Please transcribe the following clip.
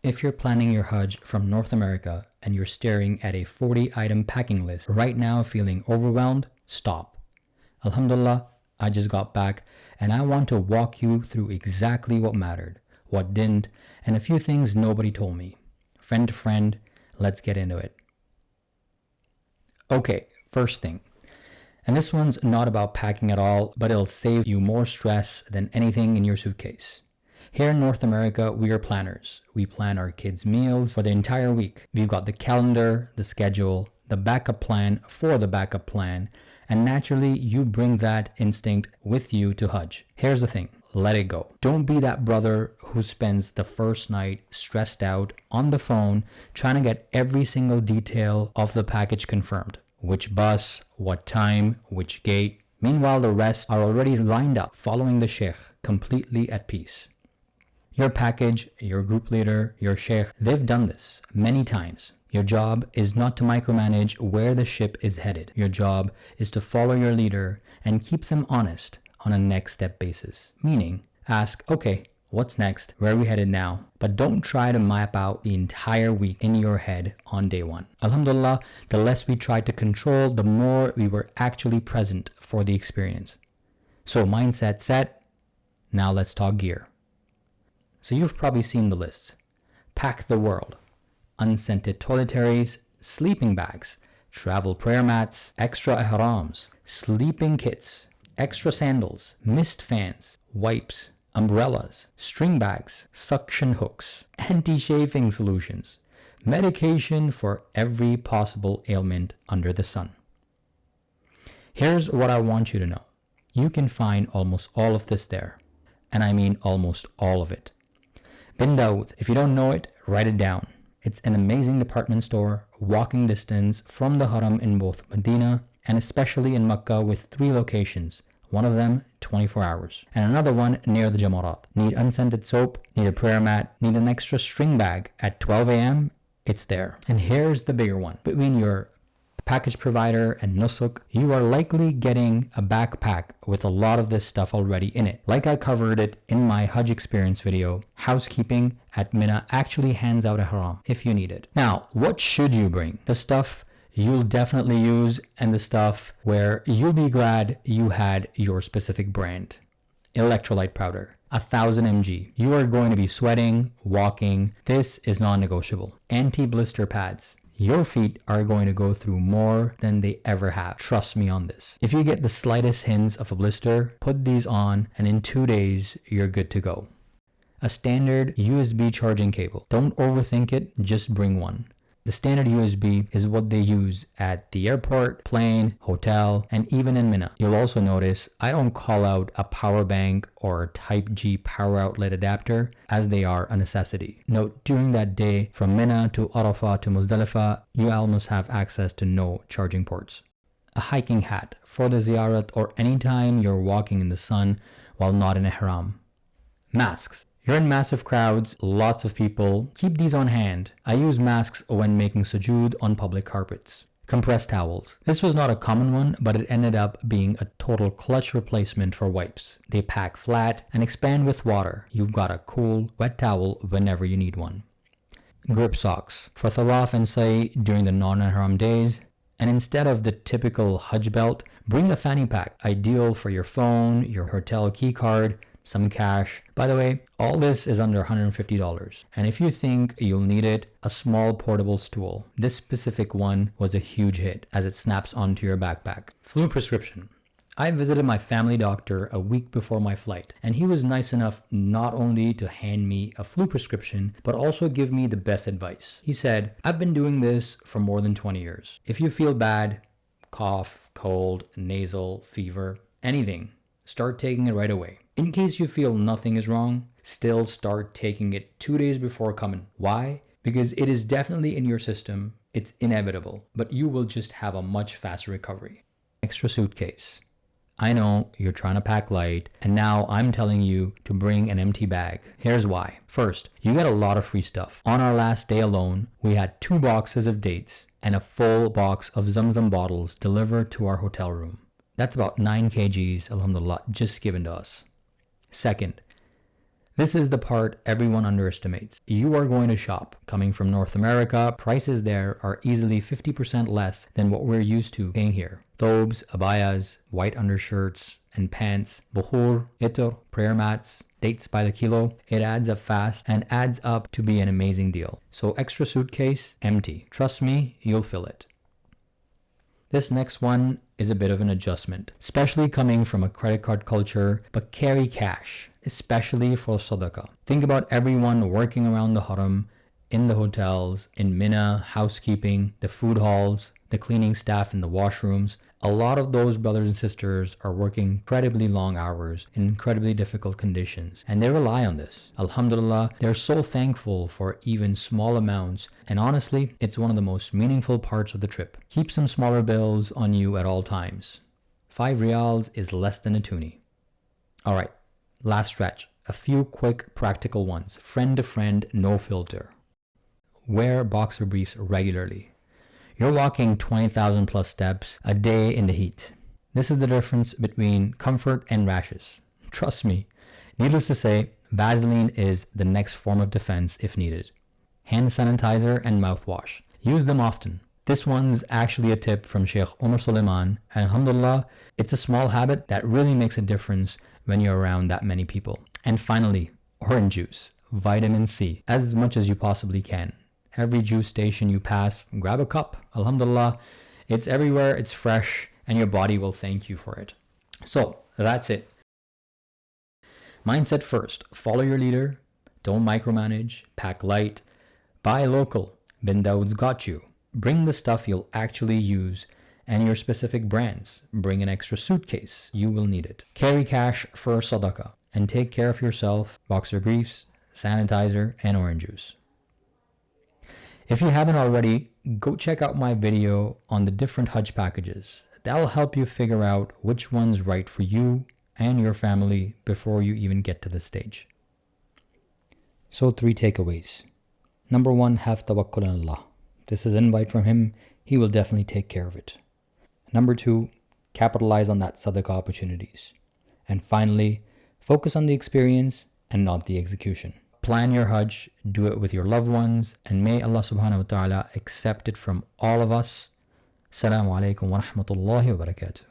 If you're planning your Hajj from North America and you're staring at a 40-item packing list right now feeling overwhelmed, stop. Alhamdulillah, I just got back and I want to walk you through exactly what mattered, what didn't, and a few things nobody told me. Friend to friend, let's get into it. Okay, first thing. And this one's not about packing at all, but it'll save you more stress than anything in your suitcase. Here in North America, we are planners. We plan our kids' meals for the entire week. We've got the calendar, the schedule, the backup plan for the backup plan, and naturally you bring that instinct with you to Hajj. Here's the thing, let it go. Don't be that brother who spends the first night stressed out on the phone trying to get every single detail of the package confirmed. Which bus, what time, which gate. Meanwhile, the rest are already lined up following the sheikh, completely at peace. Your package, your group leader, your sheikh, they've done this many times. Your job is not to micromanage where the ship is headed. Your job is to follow your leader and keep them honest on a next step basis. Meaning, ask, okay, what's next? Where are we headed now? But don't try to map out the entire week in your head on day one. Alhamdulillah, the less we tried to control, the more we were actually present for the experience. So mindset set, now let's talk gear. So you've probably seen the list. Pack the world. Unscented toiletries, sleeping bags, travel prayer mats, extra ihrams, sleeping kits, extra sandals, mist fans, wipes, umbrellas, string bags, suction hooks, anti-chafing solutions, medication for every possible ailment under the sun. Here's what I want you to know. You can find almost all of this there. And I mean almost all of it. Bin Dawood, if you don't know it, write it down. It's an amazing department store, walking distance from the Haram in both Medina and especially in Mecca with 3 locations. One of them 24 hours and another one near the Jamarat. Need unscented soap, need a prayer mat, need an extra string bag at 12 a.m. It's there. And here's the bigger one. Between your package provider and Nusuk, you are likely getting a backpack with a lot of this stuff already in it. Like I covered it in my Hajj experience video, housekeeping at Mina actually hands out a haram if you need it. Now, what should you bring? The stuff you'll definitely use and the stuff where you'll be glad you had your specific brand. Electrolyte powder, 1000 mg. You are going to be sweating, walking. This is non-negotiable. Anti-blister pads. Your feet are going to go through more than they ever have. Trust me on this. If you get the slightest hints of a blister, put these on and in 2 days, you're good to go. A standard USB charging cable. Don't overthink it, just bring one. The standard USB is what they use at the airport, plane, hotel, and even in Mina. You'll also notice I don't call out a power bank or a Type G power outlet adapter as they are a necessity. Note, during that day from Mina to Arafah to Muzdalifah, you almost have access to no charging ports. A hiking hat for the ziyarat or anytime you're walking in the sun while not in ihram. Masks. You're in massive crowds, lots of people. Keep these on hand. I use masks when making sujood on public carpets. Compressed towels. This was not a common one, but it ended up being a total clutch replacement for wipes. They pack flat and expand with water. You've got a cool, wet towel whenever you need one. Grip socks. For tawaf and sa'i during the non-ihram days. And instead of the typical Hajj belt, bring a fanny pack. Ideal for your phone, your hotel key card, some cash. By the way, all this is under $150. And if you think you'll need it, a small portable stool. This specific one was a huge hit as it snaps onto your backpack. Flu prescription. I visited my family doctor a week before my flight, and he was nice enough not only to hand me a flu prescription, but also give me the best advice. He said, I've been doing this for more than 20 years. If you feel bad, cough, cold, nasal, fever, anything, start taking it right away. In case you feel nothing is wrong, still start taking it 2 days before coming. Why? Because it is definitely in your system. It's inevitable, but you will just have a much faster recovery. Extra suitcase. I know you're trying to pack light, and now I'm telling you to bring an empty bag. Here's why. First, you get a lot of free stuff. On our last day alone, we had 2 boxes of dates and a full box of Zamzam bottles delivered to our hotel room. That's about 9 kgs, alhamdulillah, just given to us. Second, This is the part everyone underestimates. You are going to shop. Coming from North America, prices there are easily 50% less than what we're used to paying here. Thobes, abayas, white undershirts and pants, bukhur, itar, prayer mats, dates by the kilo. It adds up fast and adds up to be an amazing deal. So extra suitcase, empty. Trust me, you'll fill it. This next one is a bit of an adjustment, especially coming from a credit card culture, but carry cash, especially for sadaqah. Think about everyone working around the haram, in the hotels, in Mina, housekeeping, the food halls, the cleaning staff in the washrooms. A lot of those brothers and sisters are working incredibly long hours in incredibly difficult conditions, and they rely on this. Alhamdulillah, they're so thankful for even small amounts, and honestly, it's one of the most meaningful parts of the trip. Keep some smaller bills on you at all times. 5 riyals is less than a toonie. Alright, last stretch. A few quick practical ones. Friend to friend, no filter. Wear boxer briefs regularly. You're walking 20,000 plus steps a day in the heat. This is the difference between comfort and rashes. Trust me. Needless to say, Vaseline is the next form of defense if needed. Hand sanitizer and mouthwash. Use them often. This one's actually a tip from Sheikh Umar Suleiman, and alhamdulillah, it's a small habit that really makes a difference when you're around that many people. And finally, orange juice, vitamin C, as much as you possibly can. Every juice station you pass, grab a cup. Alhamdulillah, it's everywhere, it's fresh, and your body will thank you for it. So, that's it. Mindset first. Follow your leader. Don't micromanage. Pack light. Buy local. Bin Dawood's got you. Bring the stuff you'll actually use and your specific brands. Bring an extra suitcase. You will need it. Carry cash for sadaqah. And take care of yourself. Boxer briefs, sanitizer, and orange juice. If you haven't already, go check out my video on the different Hajj packages. That'll help you figure out which one's right for you and your family before you even get to this stage. So 3 takeaways. Number 1, have tawakkul on Allah. This is an invite from Him. He will definitely take care of it. Number 2, capitalize on that sadaqah opportunities. And finally, focus on the experience and not the execution. Plan your Hajj, do it with your loved ones, and may Allah subhanahu wa ta'ala accept it from all of us. Assalamu alaikum wa rahmatullahi wa barakatuh.